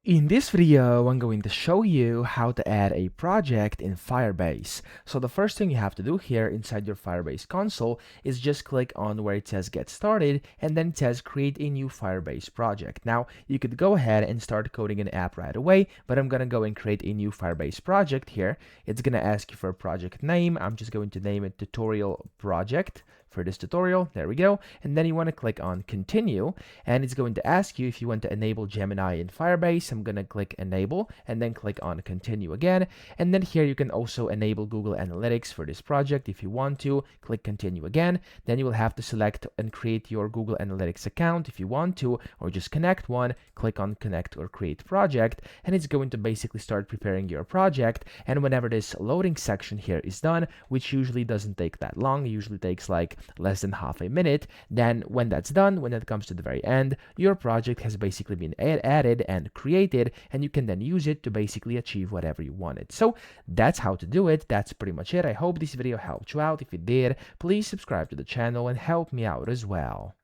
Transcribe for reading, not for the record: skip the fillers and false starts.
In this video, I'm going to show you how to add a project in Firebase. So the first thing you have to do here inside your Firebase console is just click on where it says get started, and then it says create a new Firebase project. Now you could go ahead and start coding an app right away, but I'm gonna go and create a new Firebase project here. It's gonna ask you for a project name. I'm just going to name it tutorial project for this tutorial. There we go. And then you want to click on continue, and it's going to ask you if you want to enable Gemini in Firebase. I'm going to click enable and then click on continue again. And then here you can also enable Google Analytics for this project if you want to. Click continue again. Then you will have to select and create your Google Analytics account if you want to, or just connect one. Click on connect or create project, and it's going to basically start preparing your project. And whenever this loading section here is done, which usually doesn't take that long, it usually takes like less than half a minute, then when that's done, when it comes to the very end, your project has basically been added and created, and you can then use it to basically achieve whatever you wanted. So that's how to do it. That's pretty much it. I hope this video helped you out. If it did, please subscribe to the channel and help me out as well.